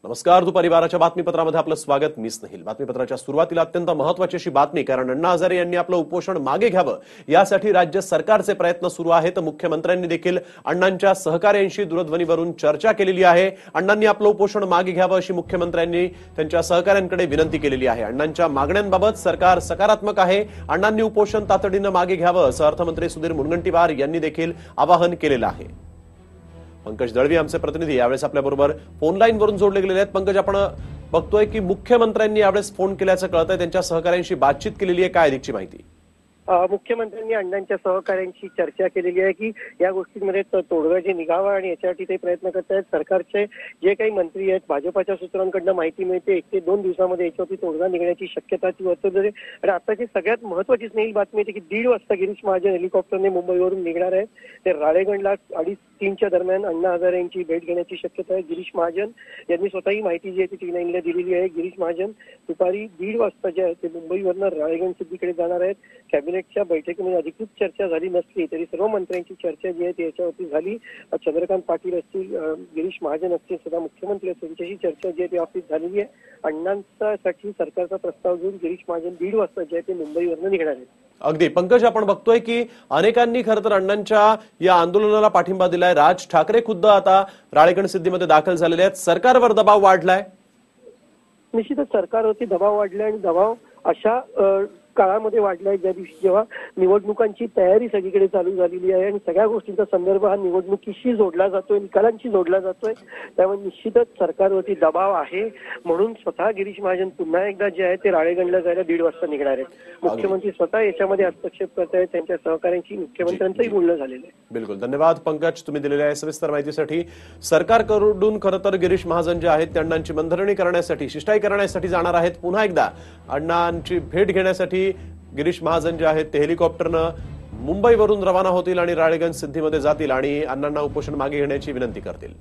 नमस्कार. दुपारी 12च्या बातमीपत्रामध्ये आपलं स्वागत. मी स्नेहिल. बातमीपत्राच्या सुरुवातीला अत्यंत महत्त्वाची अशी बातमी, कारण अण्णा हजारे यांनी आपलं उपोषण मागे घ्यावं यासाठी राज्य सरकारचे प्रयत्न सुरू आहेत. मुख्यमंत्र्यांनी देखील अण्णांच्या सहकार्यांशी दूरध्वनीवरून चर्चा केलेली आहे. अण्णांनी आपलं उपोषण मागे घ्यावं अशी मुख्यमंत्र्यांनी त्यांच्या सहकाऱ्यांकडे विनंती केलेली आहे. अण्णांच्या मागण्यांबाबत सरकार सकारात्मक आहे. अण्णांनी उपोषण तातडीनं मागे घ्यावं असं अर्थमंत्री सुधीर मुनगंटीवार यांनी देखील आवाहन केलेलं आहे. पंकज दळवी आमचे प्रतिनिधी यावेळेस आपल्याबरोबर फोन लाईन वरून जोडले गेलेले आहेत. पंकज, आपण बघतोय की मुख्यमंत्र्यांनी यावेळेस फोन केल्याचं कळतंय, त्यांच्या सहकाऱ्यांशी बातचीत केलेली आहे. काय अधिकची माहिती? मुख्यमंत्र्यांनी अण्णांच्या सहकाऱ्यांशी चर्चा केलेली आहे की या गोष्टींमध्ये तोडगा जे निघावा आणि याच्यासाठी ते प्रयत्न करत आहेत. सरकारचे जे काही मंत्री आहेत, भाजपाच्या सूत्रांकडून माहिती मिळते 1 ते 2 दिवसामध्ये याच्यावरती तोडगा निघण्याची शक्यता ती वर्तवली आहे. आणि आताची सगळ्यात महत्वाची स्नेहिल बातमी येते की 1:30 वाजता गिरीश महाजन हेलिकॉप्टरने मुंबईवरून निघणार आहेत. ते राळेगणला 2:30-3च्या दरम्यान अण्णा हजारे यांची भेट घेण्याची शक्यता आहे. गिरीश महाजन यांनी स्वतःही माहिती जी आहे ती T9ला दिलेली आहे. गिरीश महाजन दुपारी 1:30 वाजता जे आहे ते मुंबईवरनं राळेगण सिद्धीकडे जाणार आहेत. कॅबिनेटच्या बैठकीमध्ये अधिकृत चर्चा झाली नसली तरी सर्व मंत्र्यांची चर्चा जी आहे ती याच्यावरती झाली. चंद्रकांत पाटील असतील, गिरीश महाजन असतील, सुद्धा मुख्यमंत्री असतील, त्यांच्याशी चर्चा जी आहे ती ऑफिस झालेली आहे. अण्णांसाठी सरकारचा प्रस्ताव घेऊन गिरीश महाजन 1:30 वाजता जे आहे ते मुंबईवरनं निघणार आहेत. अगदी पंकज, आपण बघतोय की अनेकांनी खरं तर अण्णांच्या या आंदोलनाला पाठिंबा दिलाय. राज ठाकरे खुद्द आता राळेगण सिद्धीमध्ये दाखल झालेले आहेत. सरकारवर दबाव वाढलाय. निश्चितच सरकारवरती दबाव वाढलाय आणि दबाव अशा काळामध्ये वाढलाय ज्या दिवशी जेव्हा निवडणुकांची तयारी सगळीकडे चालू झालेली आहे आणि सगळ्या गोष्टींचा संदर्भ हा निवडणुकीशी जोडला जातोय, निकालांशी जोडला जातोय. त्यामुळे निश्चितच सरकारवरती दबाव आहे. म्हणून स्वतः गिरीश महाजन पुन्हा एकदा जे आहे ते राळेगणला जायला 1:30 वाजता निघणार आहेत. मुख्यमंत्री स्वतः याच्यामध्ये हस्तक्षेप करत आहेत. त्यांच्या सहकाऱ्यांशी मुख्यमंत्र्यांचंही बोलणं झालेलं आहे. बिलकुल. धन्यवाद पंकज, तुम्ही दिलेल्या सविस्तर माहितीसाठी. सरकारकडून खरं तर गिरीश महाजन जे आहेत ते अण्णांची मनधरणी करण्यासाठी, शिष्टाई करण्यासाठी जाणार आहेत. पुन्हा एकदा अण्णांची भेट घेण्यासाठी गिरीश महाजन जे आहेत ते हेलिकॉप्टरनं मुंबईवरून रवाना होतील आणि राळेगण सिद्धीमध्ये जातील आणि अण्णांना उपोषण मागे घेण्याची विनंती करतील.